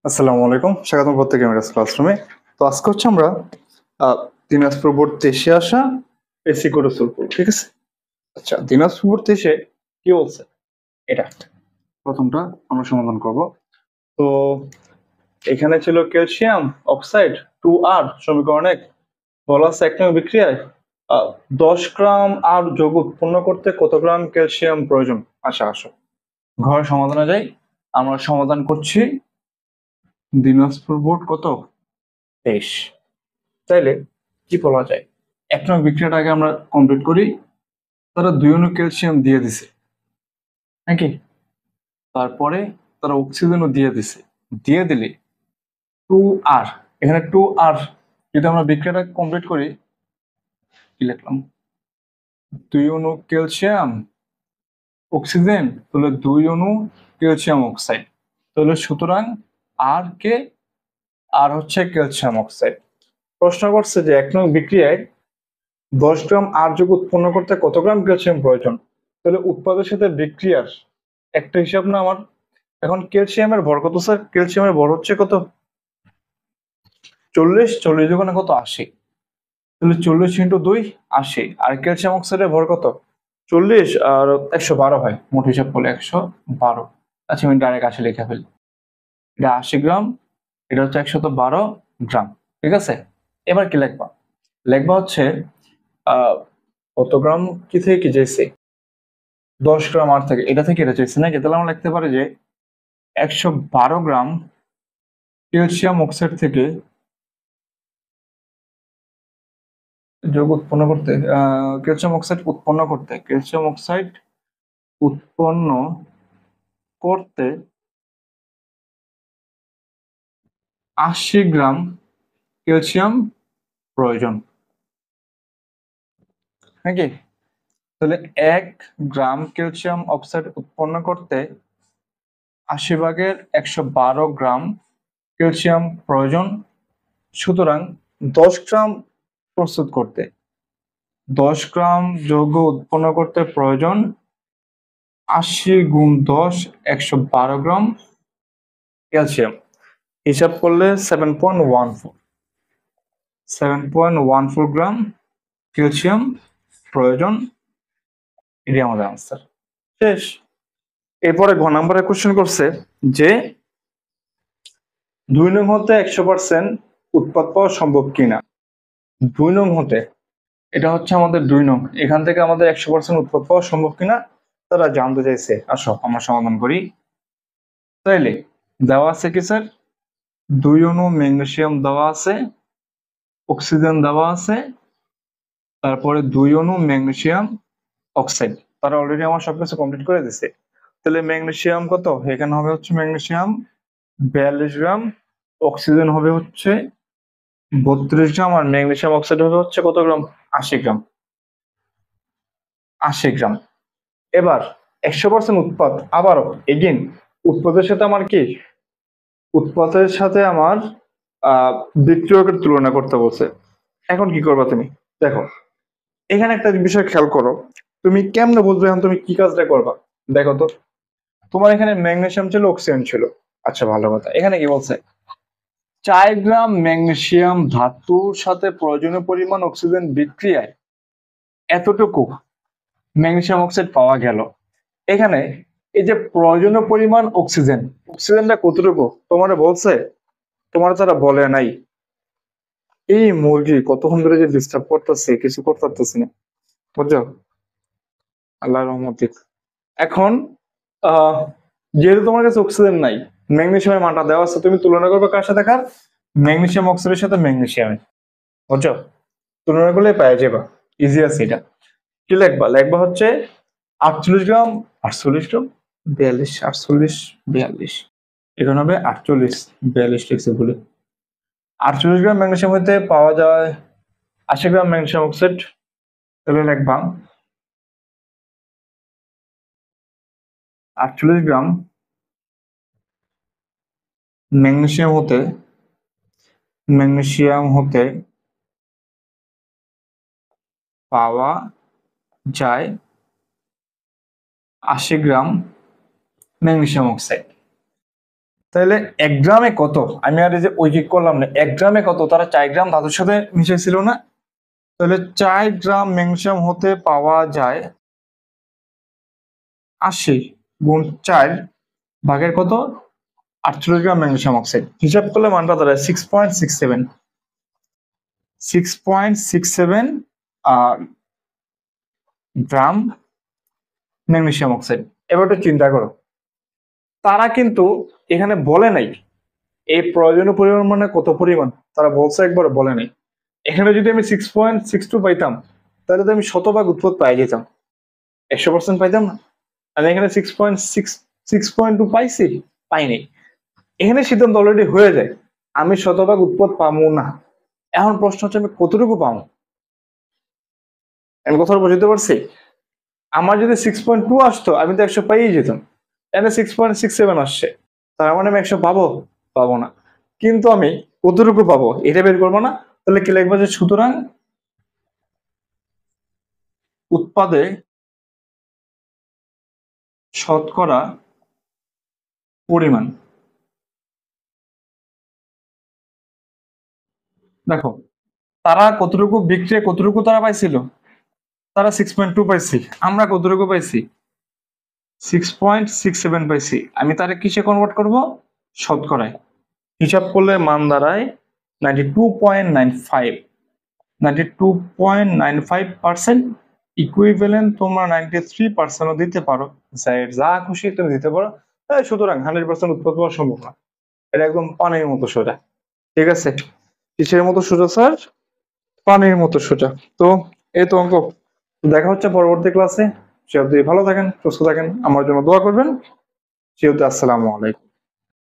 আসসালামু আলাইকুম, স্বাগতম প্রত্যেকে আমার ক্লাসরুমে। তো আজকে হচ্ছে আমরা দিনাজপুর বোর্ড 23-এ আসা এসি করে সলভ করবো, ঠিক আছে? আচ্ছা, দিনাজপুর বোর্ড 23-এ কি বলছে? এটা প্রথমটা আমরা সমাধান করব। তো এখানে ছিল ক্যালসিয়াম অক্সাইড 2R সমীকরণে বলা আছে এক নং বিক্রিয়ায় 10 গ্রাম আর যৌগ উৎপন্ন করতে কত গ্রাম ক্যালসিয়াম প্রয়োজন। আচ্ছা আসো ঘরে সমাধানে যাই। আমরা সমাধান করছি দিনাজপুর বোর্ড কত 23। তাইলে কি বলা যায়, এক নং বিক্রিয়াটা আগে আমরা কমপ্লিট করি। তারা 2 অণু ক্যালসিয়াম দিয়ে দিছে নাকি, তারপরে তারা অক্সিজেনও দিয়ে দিছে। দিয়ে দিলে 2R, এখানে 2R যদি আমরা বিক্রিয়াটা কমপ্লিট করি, কি লিখলাম, 2 অণু ক্যালসিয়াম অক্সিজেন, তাহলে 2 অণু ক্যালসিয়াম অক্সাইড, তাহলে সুতরাং আর কে আর হচ্ছে ক্যালসিয়াম অক্সাইড। প্রশ্ন করছে যে এক নং বিক্রিয়ায় 10 গ্রাম আর যৌগ উৎপন্ন করতে কত গ্রাম ক্যালসিয়াম প্রয়োজন। তাহলে উৎপাদের সাথে বিক্রিয়ার একটা হিসাব না আমার। এখন ক্যালসিয়ামের ভর কত স্যার? ক্যালসিয়ামের ভর হচ্ছে কত? 40। 40 দোকানে কত? 80। তাহলে 40 ইন্টু 2 80। আর ক্যালসিয়াম অক্সাইডের ভর কত? 40 আর 112 হয়, মোট হিসাব করলে 112। আচ্ছা আমি ডাইরেক্ট 80 লিখে ফেলি। এটা 80 গ্রাম, এটা হচ্ছে 112 গ্রাম, ঠিক আছে? এবার কি লিখবা? লিখবা হচ্ছে কত গ্রাম কি থেকে কি যাইছে, 10 গ্রাম আর থেকে এটা থেকে এটা চাইছে নাকি। তাহলে আমরা লিখতে পারি যে 112 গ্রাম ক্যালসিয়াম অক্সাইড থেকে যৌগ উৎপন্ন করতে ক্যালসিয়াম অক্সাইড উৎপন্ন করতে 80 গ্রাম ক্যালসিয়াম প্রয়োজন নাকি। তাহলে 1 গ্রাম ক্যালসিয়াম অক্সাইড উৎপন্ন করতে 80 ভাগের 112 গ্রাম ক্যালসিয়াম প্রয়োজন। সুতরাং 10 গ্রাম প্রস্তুত করতে 10 গ্রাম যৌগ উৎপন্ন করতে প্রয়োজন 80 গুণ 10 112 গ্রাম ক্যালসিয়াম। হিসাব করলে 7.14 গ্রাম ক্যালসিয়াম প্রয়োজন। এটি আমাদের আনসার শেষ। এরপরে ঘ নম্বরে কোশ্চেন করছে যে 2 নং হতে 100% উৎপাদ পাওয়া সম্ভব কিনা। 2 নং হতে, এটা হচ্ছে আমাদের 2 নং, এখান থেকে আমাদের 100% উৎপাদ পাওয়া সম্ভব কিনা তারা জানতে চাইছে। আসো আমরা সমাধান করি। তাইলে দেওয়া আছে কি স্যার, 2 অণু ম্যাগনেসিয়াম দেওয়া আছে, অক্সিজেন দেওয়া আছে, তারপরে 2 অণু ম্যাগনেসিয়াম অক্সাইড। তারা অলরেডি আমার সবকিছু কমপ্লিট করে দিছে। তাহলে ম্যাগনেসিয়াম কত, এখানে হবে হচ্ছে ম্যাগনেসিয়াম 42 গ্রাম, অক্সিজেন হবে হচ্ছে 32 গ্রাম, আর ম্যাগনেসিয়াম অক্সাইড হবে হচ্ছে কত গ্রাম, 80 গ্রাম। 80 গ্রাম। এবার 100% উৎপাদ, আবারও এগেইন উৎপাদের সাথে আমার কি, উৎপাদের সাথে আমার বিক্রিয়কের তুলনা করতে বলছে। এখন কি করবা তুমি, দেখো এখানে একটা বিষয় খেয়াল করো। তুমি কেমনে বুঝবে এখন তুমি কি কাজটা করবা। দেখো তো, তোমার এখানে ম্যাগনেসিয়াম ছিল, অক্সিজেন ছিল। আচ্ছা ভালো কথা, এখানে কি বলছে, 4 গ্রাম ম্যাগনেসিয়াম ধাতুর সাথে প্রয়োজনীয় পরিমাণ অক্সিজেন বিক্রিয়ায় এতটুকু ম্যাগনেসিয়াম অক্সাইড পাওয়া গেল। এখানে এই যে প্রয়োজনীয় পরিমাণ অক্সিজেন, অক্সিজেনটা কতটুকু তোমার বলছে, তোমার তারা বলে নাই। এই মুরগি কতক্ষণ ধরে যে ডিস্টার্ব করতেছে, কিছু করতে পারতেছি না, বুঝছো, আল্লাহ রহমতে। এখন আহ যেহেতু তোমার কাছে অক্সিজেন নাই, ম্যাগনেসিয়ামের মানটা দেওয়া আছে, তুমি তুলনা করবে কার সাথে কার, ম্যাগনেসিয়াম অক্সাইডের সাথে ম্যাগনেসিয়ামের, বুঝছো, তুলনা করলে পাওয়া যাবে। ইজি আছে এটা। কি লিখবা, লিখবা হচ্ছে 48 গ্রাম, 48 গ্রাম, 42, 48 42, এখানে হবে 48 42 লিখছে বলে। 48 গ্রাম ম্যাগনেসিয়াম হইতে পাওয়া যায় 80 গ্রাম ম্যাগনেসিয়াম অক্সাইড। তাহলে লিখবা 48 গ্রাম ম্যাগনেসিয়াম হতে পাওয়া যায় 80 গ্রাম ম্যাগনেসিয়াম অক্সাইড। তাহলে 1 গ্রামে কত, আমি আর এই যে ওই করলাম না, 1 গ্রামে কত, তারা 4 গ্রাম ধাতুর সাথে মিশাইছিল না, তাহলে 4 গ্রাম ম্যাগনেসিয়াম হতে পাওয়া যায় 80 গুণ 4 ভাগের কত 48 গ্রাম ম্যাগনেসিয়াম অক্সাইড। হিসাব করলে মানটা দাঁড়ায় 6.67 গ্রাম ম্যাগনেসিয়াম অক্সাইড। এবার একটু চিন্তা করো, তারা কিন্তু এখানে বলে নাই এই প্রয়োজনীয় পরিমাণ মানে কত পরিমাণ, তারা বলছে একবার বলে নাই। এখানে যদি আমি 6.62 পাইতাম তাহলে তো আমি শতভাগ উৎপাদ পাই যেতাম, 100% পাইতাম না। আমি এখানে 6.2 পাইছি, পাইনি। এখানে সিদ্ধান্ত অলরেডি হয়ে যায় আমি শতভাগ উৎপাদ পাবো না। এখন প্রশ্ন হচ্ছে আমি কতটুকু পাবো। আমি কথাটা বুঝতে পারছি, আমার যদি 6.2 আসতো আমি তো 100 পাইয়ে যেতাম, এখানে 6.67 আসছে, তার মানে আমি 100 পাবো, পাবো না। কিন্তু আমি কতটুকু পাবো এটা বের করবো না, তাহলে কি লিখবো যে সুতরাং উৎপাদে শতকরা পরিমাণ। দেখো তারা কতটুকু বিক্রিয়া কতটুকু তারা পাইছিল, তারা 6.2 পাইছি, আমরা কতটুকু পাইছি 6.67 পাইছি। আমি তারে কিসে কনভার্ট করব, শতকরায়। হিসাব করলে মান দাঁড়ায় 92.95, 92.95%। ইকুইভ্যালেন্ট তোমরা 93%ও দিতে পারো, যা খুশি তুমি দিতে পারো। সুতরাং 100% উৎপাদন হওয়া সম্ভব না, এটা একদম পানির মতো সোজা। ঠিক আছে, কিসের মতো সোজা স্যার, পানির মতো সোজা। তো এই তো অঙ্ক, দেখা হচ্ছে পরবর্তী ক্লাসে। সে অবধি ভালো থাকেন, সুস্থ থাকেন, আমার জন্য দোয়া করবেন। সে অবধি আসসালামু আলাইকুম।